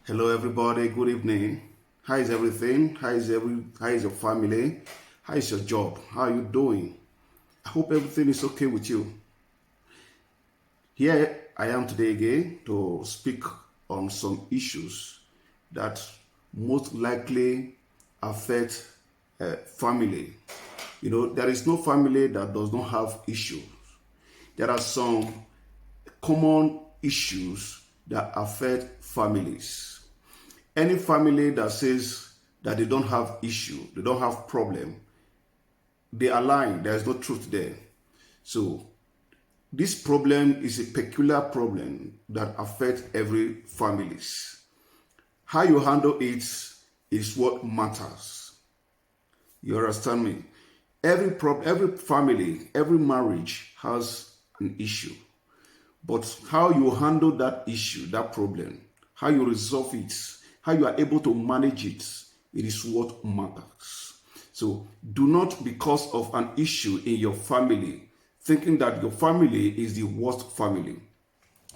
Hello, everybody. Good evening. How is everything? How is your family? How is your job? How are you doing? I hope everything is okay with you. Here I am today again to speak on some issues that most likely affect family. There is no family that does not have issues. There are some common issues that affect families. Any family that says that they don't have issue, they don't have problem, they are lying. There is no truth there. So this problem is a peculiar problem that affects every families. How you handle it is what matters. You understand me? Every family, every marriage has an issue. But how you handle that issue, that problem, how you resolve it, how you are able to manage it, it is what matters. So do not, because of an issue in your family, thinking that your family is the worst family.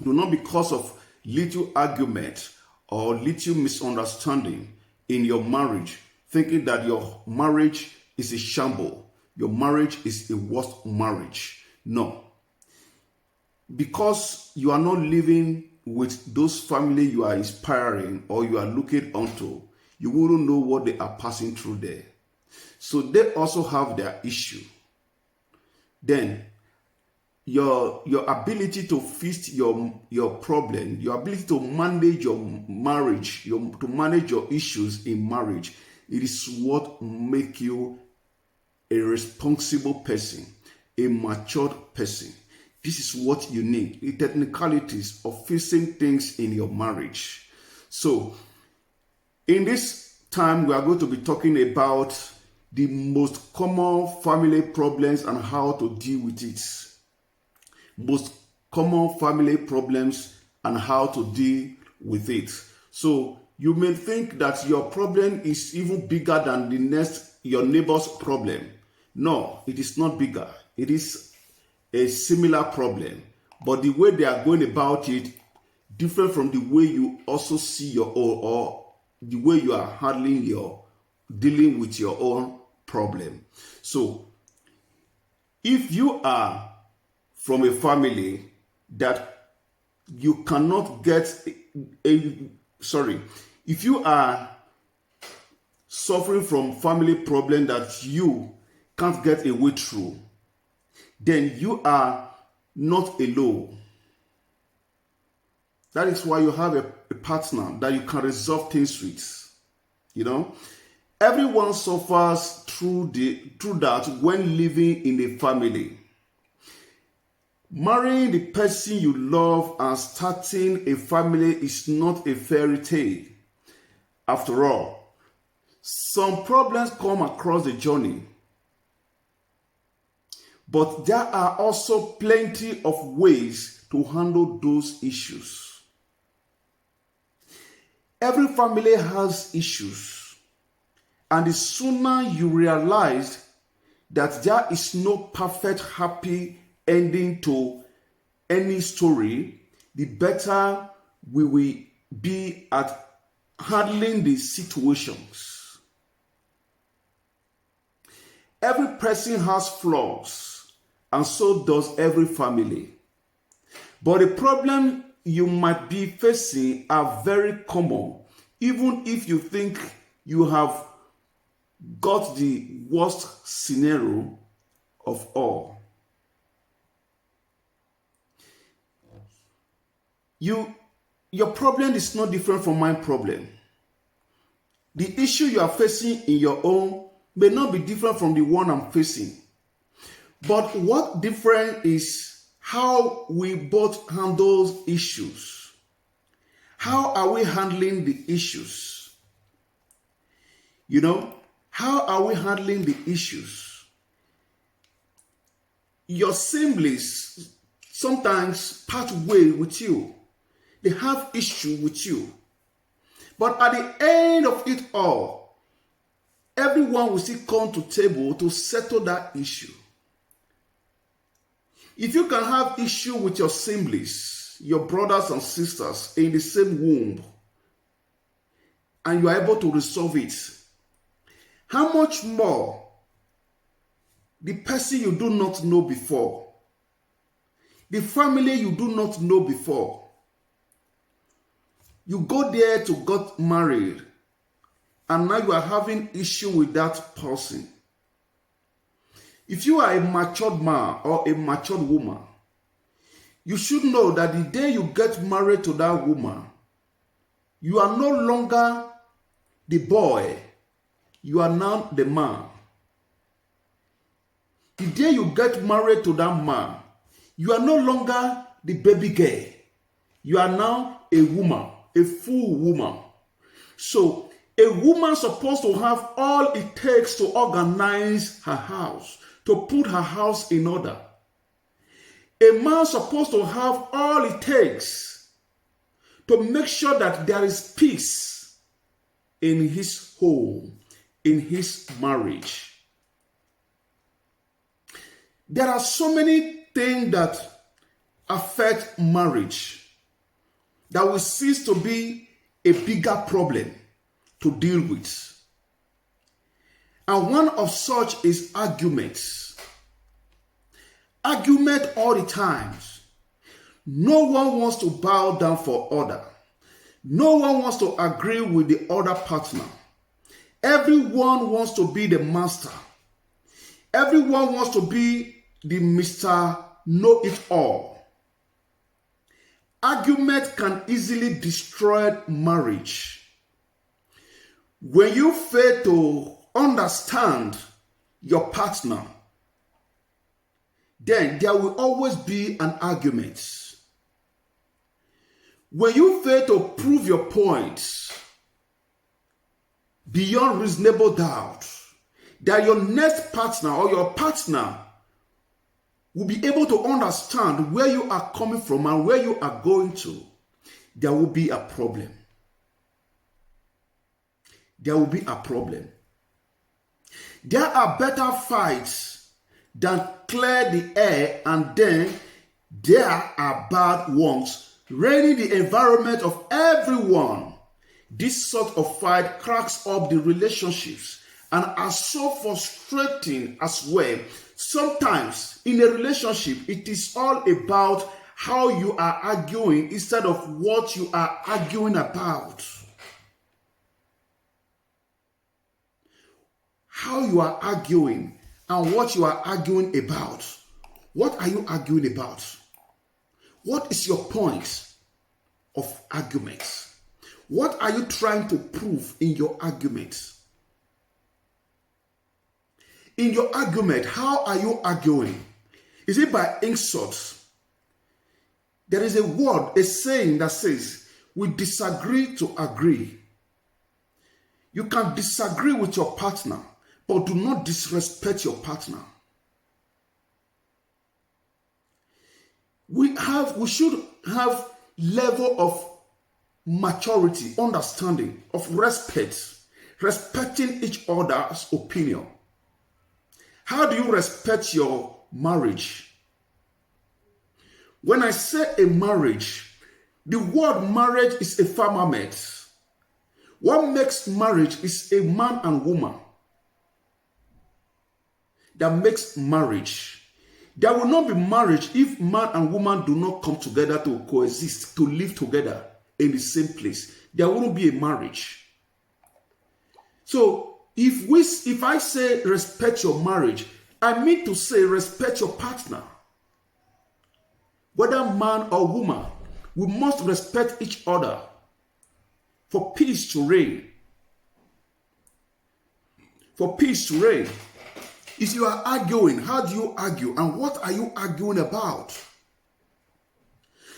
Do not, because of little argument or little misunderstanding in your marriage, thinking that your marriage is a shamble. Your marriage is a worst marriage. No. Because you are not living with those family you are inspiring or you are looking onto, you wouldn't know what they are passing through there. So they also have their issue. Then your ability to fix your problem, your ability to manage your marriage, to manage your issues in marriage, it is what make you a responsible person, a matured person. This is what you need, the technicalities of fixing things in your marriage. So, in this time, we are going to be talking about the most common family problems and how to deal with it. Most common family problems and how to deal with it. So, you may think that your problem is even bigger than your neighbor's problem. No, it is not bigger. It is a similar problem, but the way they are going about it different from the way you also see your own, or the way you are dealing with your own problem. So if you are from a family that you cannot get if you are suffering from family problem that you can't get a way through, then you are not alone. That is why you have a partner that you can resolve things with. Everyone suffers through that when living in a family. Marrying the person you love and starting a family is not a fairy tale. After all, some problems come across the journey. But there are also plenty of ways to handle those issues. Every family has issues. And the sooner you realize that there is no perfect happy ending to any story, the better we will be at handling the situations. Every person has flaws. And so does every family. But the problem you might be facing are very common, even if you think you have got the worst scenario of all. Your problem is not different from my problem. The issue you are facing in your own may not be different from the one I'm facing. But what different is how we both handle issues. How are we handling the issues? How are we handling the issues? Your siblings sometimes part way with you. They have issue with you. But at the end of it all, everyone will still come to table to settle that issue. If you can have issue with your siblings, your brothers and sisters in the same womb, and you are able to resolve it, how much more the person you do not know before, the family you do not know before, you go there to get married, and now you are having issue with that person. If you are a matured man or a matured woman, you should know that the day you get married to that woman, you are no longer the boy, you are now the man. The day you get married to that man, you are no longer the baby girl. You are now a woman, a full woman. So a woman is supposed to have all it takes to organize her house, to put her house in order. A man is supposed to have all it takes to make sure that there is peace in his home, in his marriage. There are so many things that affect marriage that will cease to be a bigger problem to deal with. And one of such is arguments. Argument all the times. No one wants to bow down for other. No one wants to agree with the other partner. Everyone wants to be the master. Everyone wants to be the Mr. Know-it-all. Argument can easily destroy marriage. When you fail to understand your partner, then there will always be an argument. When you fail to prove your points beyond reasonable doubt, that your next partner or your partner will be able to understand where you are coming from and where you are going to, there will be a problem. There will be a problem. There are better fights than clear the air, and then there are bad ones raining the environment of everyone. This sort of fight cracks up the relationships and are so frustrating as well. Sometimes in a relationship, it is all about how you are arguing instead of what you are arguing about. How you are arguing and what you are arguing about. What are you arguing about? What is your point of argument? What are you trying to prove in your argument? In your argument, how are you arguing? Is it by insults? There is a word, a saying that says, we disagree to agree. You can disagree with your partner, but do not disrespect your partner. We should have level of maturity, understanding, of respect, respecting each other's opinion. How do you respect your marriage? When I say a marriage, the word marriage is a firmament. What makes marriage is a man and woman that makes marriage. There will not be marriage if man and woman do not come together to coexist, to live together in the same place. There won't be a marriage. So if I say respect your marriage, I mean to say respect your partner. Whether man or woman, we must respect each other for peace to reign. For peace to reign. If you are arguing, how do you argue? And what are you arguing about?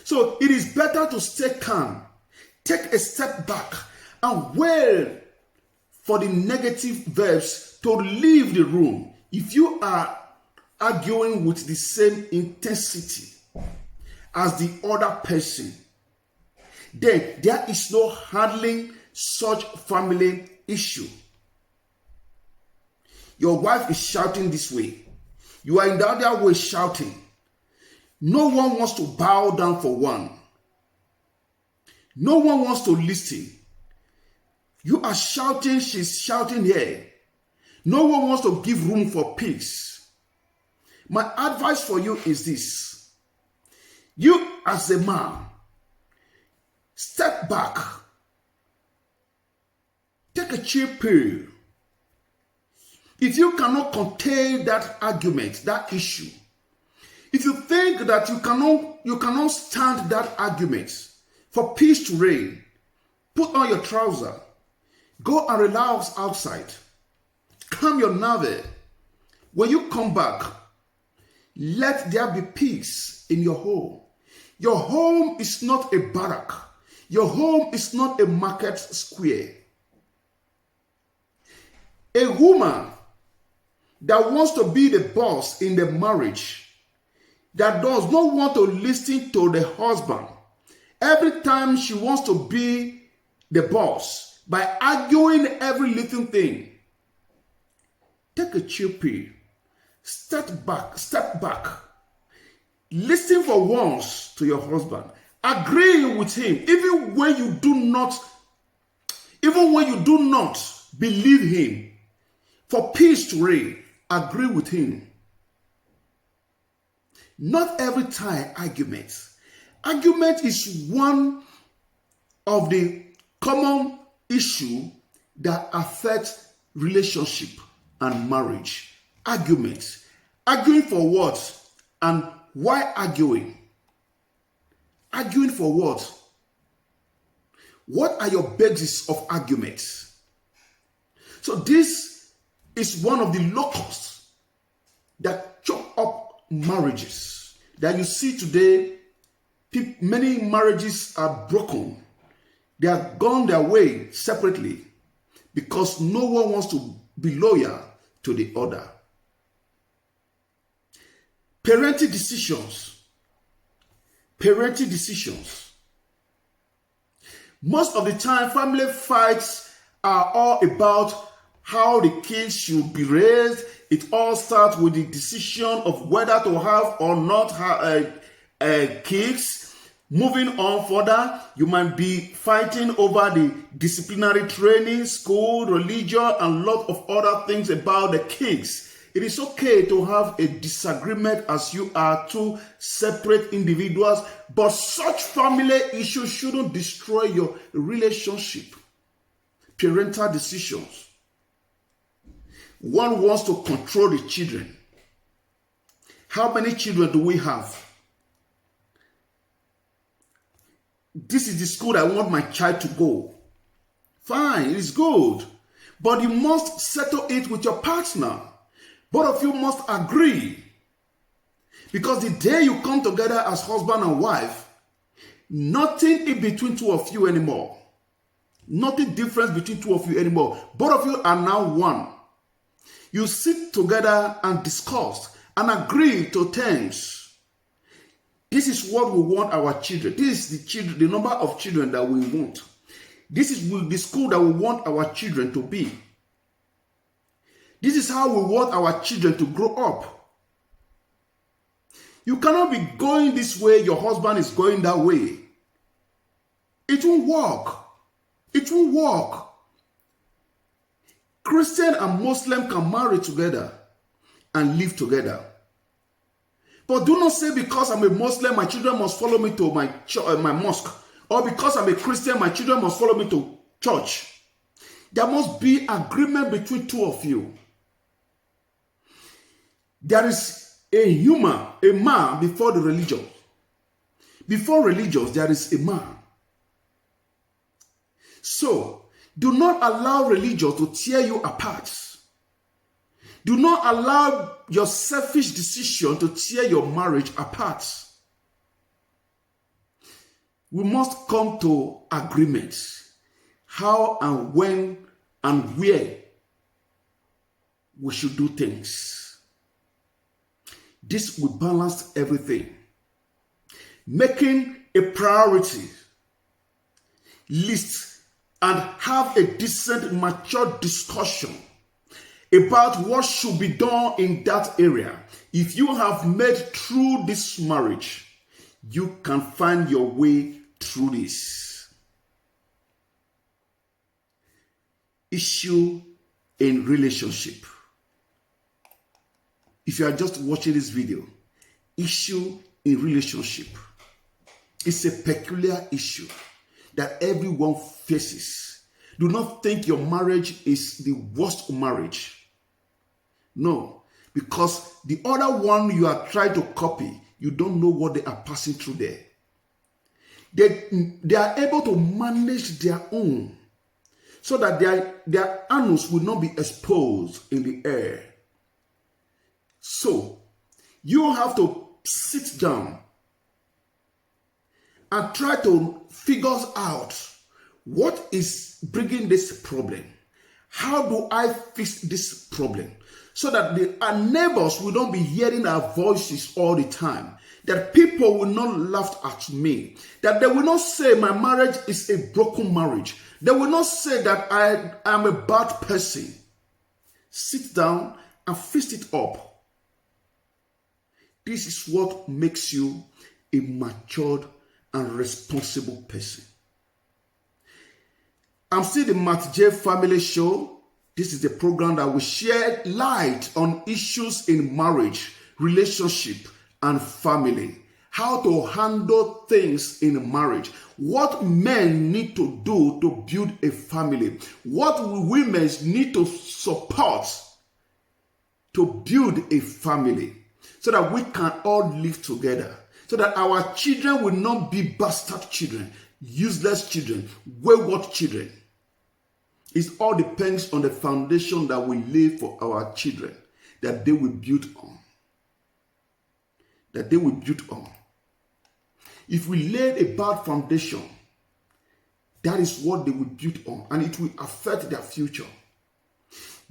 So it is better to stay calm, take a step back, and wait for the negative verbs to leave the room. If you are arguing with the same intensity as the other person, then there is no handling such family issue. Your wife is shouting this way. You are in the other way shouting. No one wants to bow down for one. No one wants to listen. You are shouting, she's shouting here. No one wants to give room for peace. My advice for you is this. You as a man, step back. Take a chill pill. If you cannot contain that argument, that issue, if you think that you cannot stand that argument for peace to reign, put on your trouser, go and relax outside, calm your nerve. When you come back, let there be peace in your home. Your home is not a barrack. Your home is not a market square. A woman that wants to be the boss in the marriage, that does not want to listen to the husband, every time she wants to be the boss by arguing every little thing, take a chill pill, step back, listen for once to your husband, agree with him, even when you do not believe him. For peace to reign, agree with him. Not every time argument. Argument is one of the common issue that affects relationship and marriage. Arguments. Arguing for what? And why arguing? Arguing for what? What are your bases of arguments? So this is one of the locusts that chop up marriages. That you see today, many marriages are broken. They have gone their way separately because no one wants to be loyal to the other. Parenting decisions. Most of the time, family fights are all about how the kids should be raised. It all starts with the decision of whether to have or not have kids. Moving on further, you might be fighting over the disciplinary training, school, religion, and a lot of other things about the kids. It is okay to have a disagreement as you are two separate individuals, but such family issues shouldn't destroy your relationship. Parental decisions. One wants to control the children. How many children do we have? This is the school I want my child to go. Fine, it's good. But you must settle it with your partner. Both of you must agree. Because the day you come together as husband and wife, nothing in between two of you anymore. Nothing different between two of you anymore. Both of you are now one. You sit together and discuss and agree to terms. This is what we want our children. This is the number of children that we want. This is the school that we want our children to be. This is how we want our children to grow up. You cannot be going this way, your husband is going that way. It won't work. It won't work. Christian and Muslim can marry together and live together. But do not say because I'm a Muslim, my children must follow me to my mosque. Or because I'm a Christian, my children must follow me to church. There must be agreement between two of you. There is a man before the religion. Before religions, there is a man. So, do not allow religion to tear you apart. Do not allow your selfish decision to tear your marriage apart. We must come to agreements. How and when and where we should do things. This will balance everything. Making a priority list and have a decent, mature discussion about what should be done in that area. If you have made through this marriage, you can find your way through this. issue in relationship. If you are just watching this video, issue in relationship. It's a peculiar issue that everyone faces. Do not think your marriage is the worst marriage. No, because the other one you are trying to copy, you don't know what they are passing through there. They are able to manage their own so that their anus will not be exposed in the air. So, you have to sit down and try to figure out what is bringing this problem. How do I fix this problem? So that our neighbors will not be hearing our voices all the time. That people will not laugh at me. That they will not say my marriage is a broken marriage. They will not say that I am a bad person. Sit down and fix it up. This is what makes you a matured and responsible person. I'm still the Matt J Family Show. This is the program that will share light on issues in marriage, relationship, and family. How to handle things in marriage. What men need to do to build a family. What women need to support to build a family. So that we can all live together. So that our children will not be bastard children, useless children, wayward children. It all depends on the foundation that we lay for our children, that they will build on. That they will build on. If we lay a bad foundation, that is what they will build on, and it will affect their future.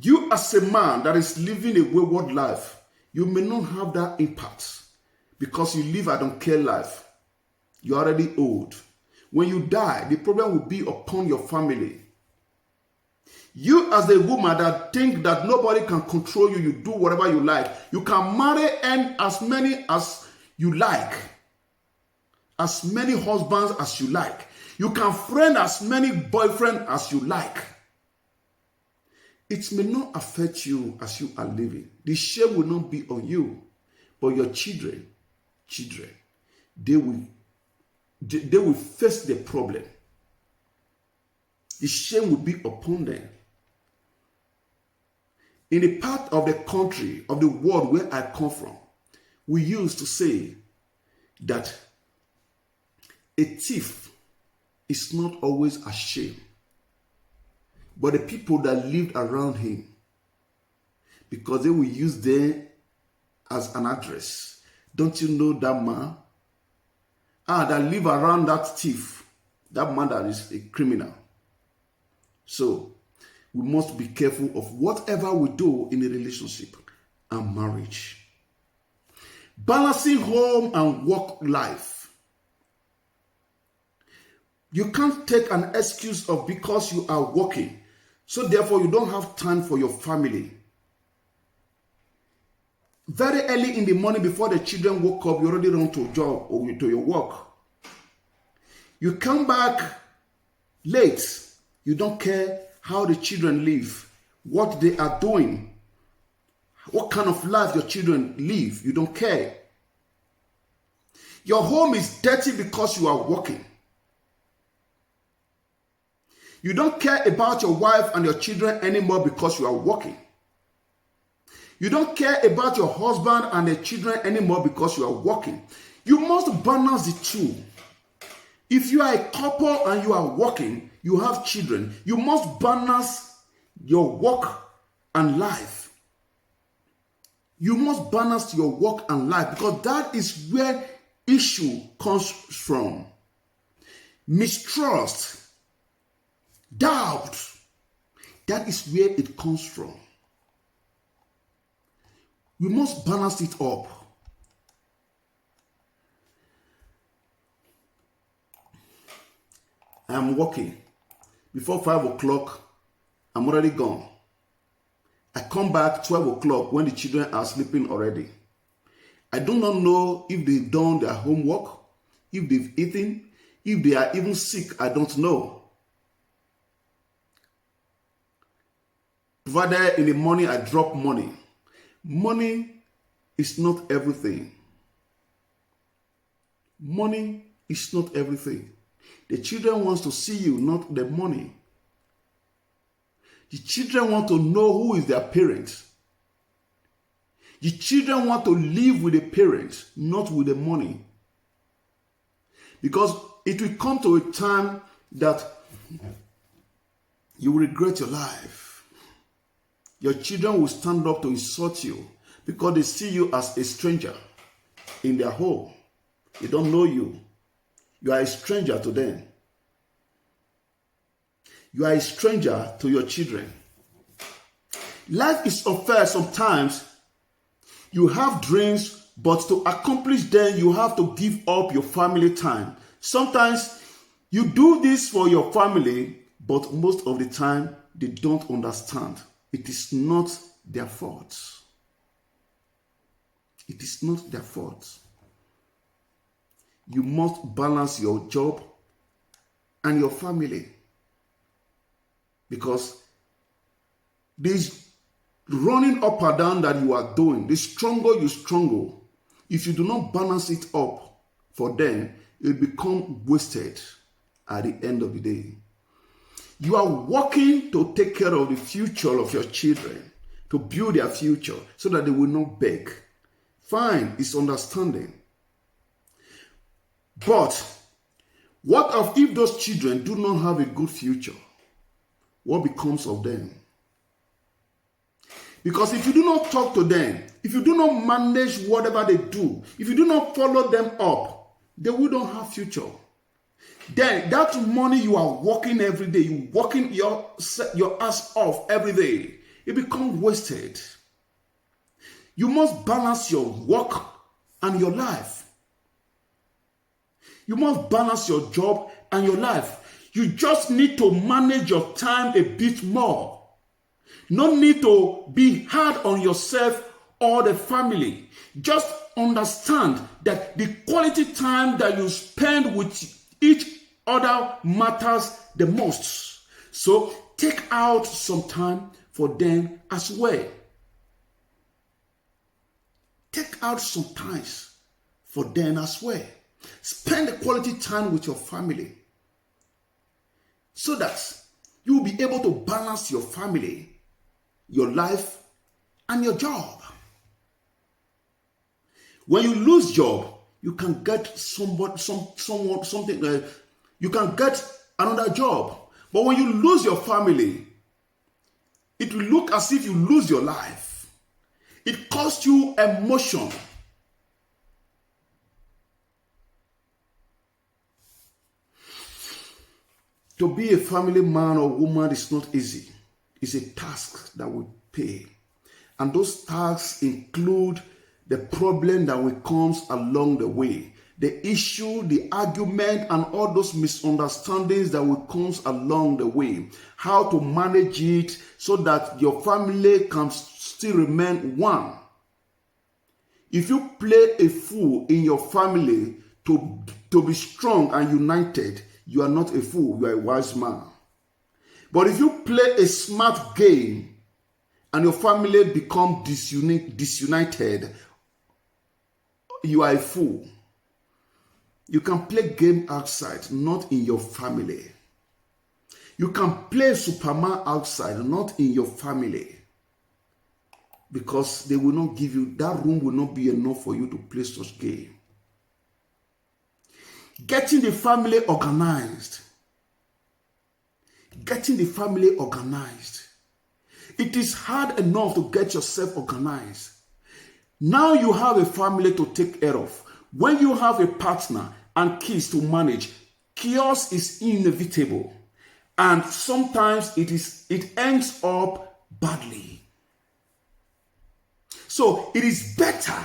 You as a man that is living a wayward life, you may not have that impact because you live a don't care life. You're already old. When you die, the problem will be upon your family. You as a woman that think that nobody can control you, you do whatever you like. You can marry and as many as you like. As many husbands as you like. You can friend as many boyfriends as you like. It may not affect you as you are living. The shame will not be on you. But your children, they will face the problem. The shame will be upon them. In the part of the country, of the world where I come from, we used to say that a thief is not always ashamed, but the people that lived around him, because they will use them as an address. Don't you know that man? That live around that thief, that man that is a criminal. So, we must be careful of whatever we do in a relationship and marriage. Balancing home and work life. You can't take an excuse of because you are working, so therefore you don't have time for your family. Very early in the morning before the children woke up, you already run to a job or to your work. You come back late. You don't care how the children live, what they are doing, what kind of life your children live. You don't care. Your home is dirty because you are working. You don't care about your wife and your children anymore because you are working. You don't care about your husband and the children anymore because you are working. You must balance the two. If you are a couple and you are working, you have children, you must balance your work and life. You must balance your work and life because that is where issue comes from. Mistrust, doubt, that is where it comes from. We must balance it up. I am working. Before 5 o'clock, I'm already gone. I come back 12 o'clock when the children are sleeping already. I do not know if they've done their homework, if they've eaten, if they are even sick, I don't know. provided in the morning I drop money. Money is not everything. Money is not everything. The children want to see you, not the money. The children want to know who is their parents. The children want to live with the parents, not with the money. Because it will come to a time that you will regret your life. Your children will stand up to insult you because they see you as a stranger in their home. They don't know you. You are a stranger to them. You are a stranger to your children. Life is unfair sometimes. You have dreams, but to accomplish them, you have to give up your family time. Sometimes you do this for your family, but most of the time, they don't understand. It is not their fault. It is not their fault. You must balance your job and your family. Because this running up and down that you are doing, the stronger you struggle, if you do not balance it up for them, it will become wasted at the end of the day. You are working to take care of the future of your children, to build their future so that they will not beg. Fine, it's understanding. But what if those children do not have a good future? What becomes of them? Because if you do not talk to them, if you do not manage whatever they do, if you do not follow them up, they will not have future. Then that money you are working every day, you working your ass off every day, it becomes wasted. You must balance your work and your life. You must balance your job and your life. You just need to manage your time a bit more. No need to be hard on yourself or the family. Just understand that the quality time that you spend with each other matters the most. So take out some time for them as well. Take out some time for them as well. Spend the quality time with your family so that you will be able to balance your family, your life, and your job. When you lose job, you can get something. You can get another job. But when you lose your family, it will look as if you lose your life. It costs you emotion. To be a family man or woman is not easy. It's a task that will pay. And those tasks include the problem that will come along the way, the issue, the argument, and all those misunderstandings that will come along the way. How to manage it so that your family can still remain one. If you play a fool in your family to be strong and united, you are not a fool, you are a wise man. But if you play a smart game and your family become disunited, you are a fool. You can play game outside, not in your family. You can play Superman outside, not in your family. Because they will not give you, that room will not be enough for you to play such game. Getting the family organized. Getting the family organized. It is hard enough to get yourself organized. Now you have a family to take care of. When you have a partner and kids to manage, chaos is inevitable. And sometimes it ends up badly. So it is better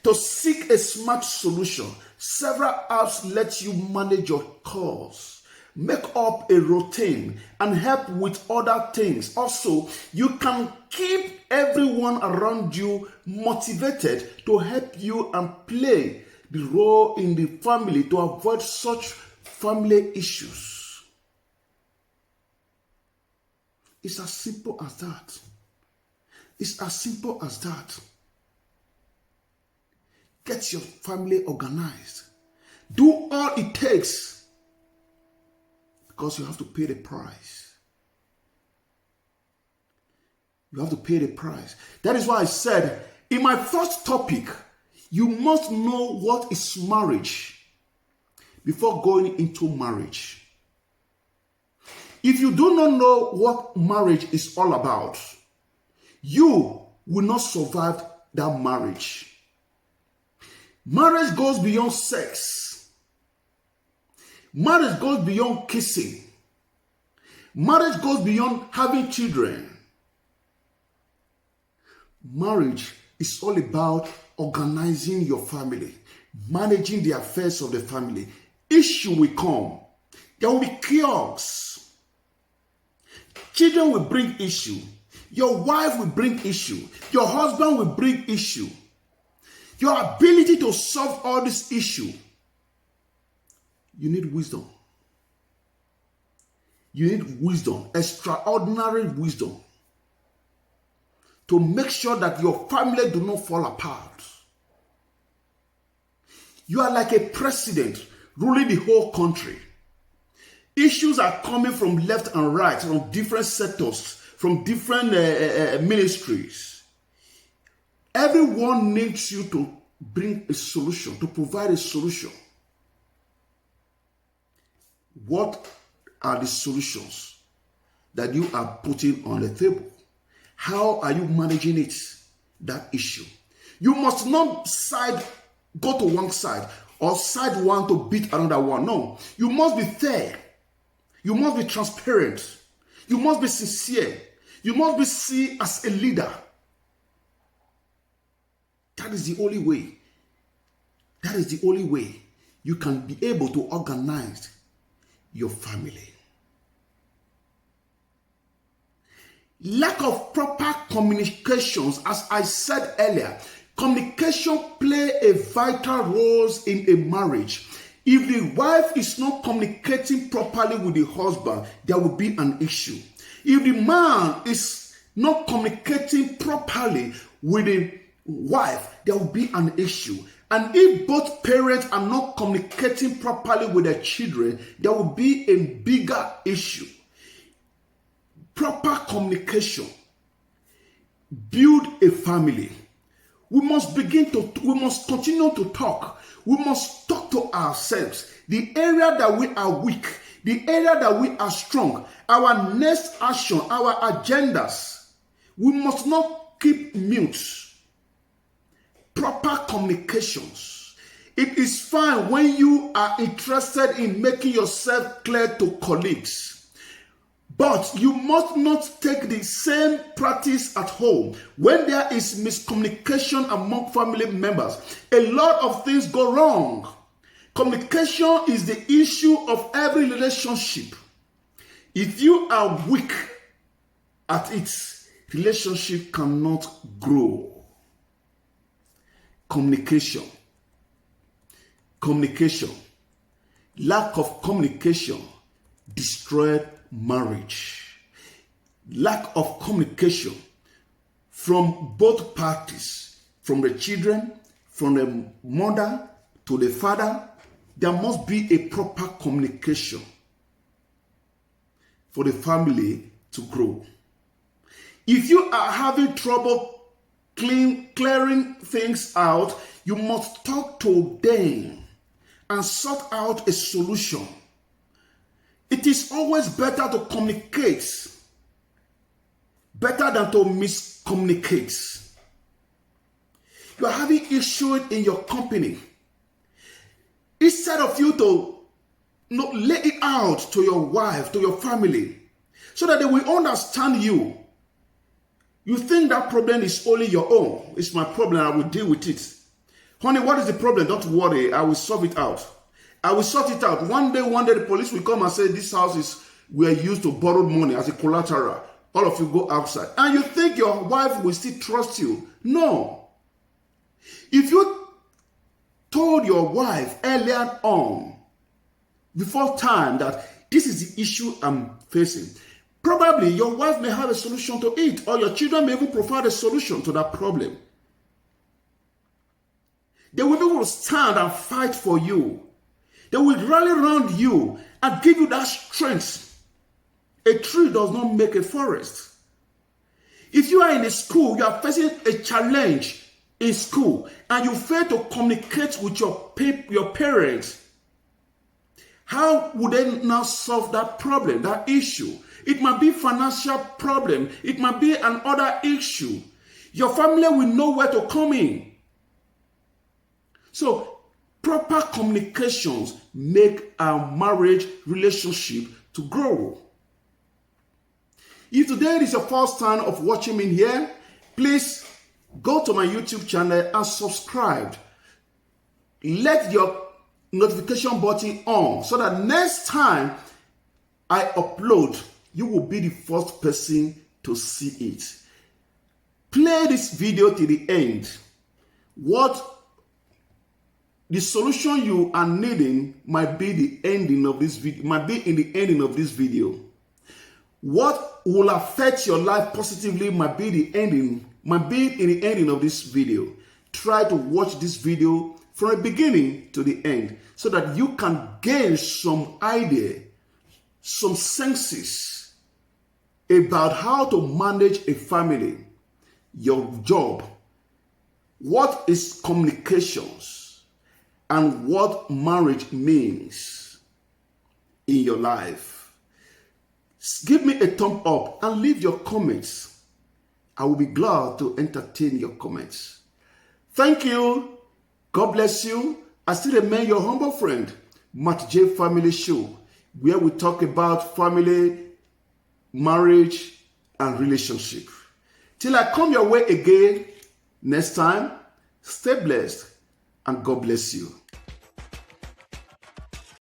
to seek a smart solution. Several apps let you manage your calls, make up a routine, and help with other things. Also, you can keep everyone around you motivated to help you and play the role in the family to avoid such family issues. It's as simple as that. It's as simple as that. Get your family organized. Do all it takes, because you have to pay the price. You have to pay the price. That is why I said in my first topic, you must know what is marriage before going into marriage. If you do not know what marriage is all about, you will not survive that marriage. Marriage goes beyond sex. Marriage goes beyond kissing. Marriage goes beyond having children. Marriage is all about organizing your family, managing the affairs of the family. Issue will come. There will be chaos. Children will bring issue. Your wife will bring issue. Your husband will bring issue. Your ability to solve all this issue, you need wisdom. You need wisdom, extraordinary wisdom, to make sure that your family do not fall apart. You are like a president ruling the whole country. Issues are coming from left and right, from different sectors, from different ministries. Everyone needs you to bring a solution, to provide a solution. What are the solutions that you are putting on the table? How are you managing it, that issue? You must not go to one side or side one to beat another one. No, you must be fair. You must be transparent. You must be sincere. You must be seen as a leader. That is the only way. That is the only way you can be able to organize your family. Lack of proper communications, as I said earlier, communication play a vital role in a marriage. If the wife is not communicating properly with the husband, there will be an issue. If the man is not communicating properly with the wife, there will be an issue. And if both parents are not communicating properly with their children, there will be a bigger issue. Proper communication. Build a family. We must continue to talk. We must talk to ourselves. The area that we are weak, the area that we are strong, our next action, our agendas, we must not keep mute. Proper communications. It is fine when you are interested in making yourself clear to colleagues, but you must not take the same practice at home. When there is miscommunication among family members, a lot of things go wrong. Communication is the issue of every relationship. If you are weak at it, relationship cannot grow. Communication. Lack of communication destroyed marriage. Lack of communication from both parties, from the children, from the mother to the father. There must be a proper communication for the family to grow. If you are having trouble clearing things out, you must talk to them and sort out a solution. It is always better to communicate, better than to miscommunicate. You are having issues in your company. Instead of you to lay it out to your wife, to your family, so that they will understand you. You think that problem is only your own. It's my problem. I will deal with it. Honey, what is the problem? Don't worry. I will solve it out. I will sort it out. One day, the police will come and say, this house we are used to borrowed money as a collateral. All of you go outside. And you think your wife will still trust you. No. If you told your wife earlier on, before time, that this is the issue I'm facing, Probably your wife may have a solution to it, or your children may even provide a solution to that problem. They will be able to stand and fight for you. They will rally around you and give you that strength. A tree does not make a forest. If you are in a school, you are facing a challenge in school, and you fail to communicate with your parents, how would they now solve that problem, that issue? It might be financial problem. It might be another issue. Your family will know where to come in. So, proper communications make our marriage relationship to grow. If today is your first time of watching me here, please go to my YouTube channel and subscribe. Let your notification button on so that next time I upload, you will be the first person to see it. Play this video to the end. What the solution you are needing might be the ending of this video, might be in the ending of this video. What will affect your life positively might be in the ending of this video. Try to watch this video from the beginning to the end so that you can gain some idea, some senses about how to manage a family, your job, what is communications, and what marriage means in your life. Give me a thumb up and leave your comments. I will be glad to entertain your comments. Thank you. God bless you. I still remain your humble friend, Matt J Family Show, where we talk about family, marriage, and relationship. Till I come your way again next time, stay blessed and God bless you.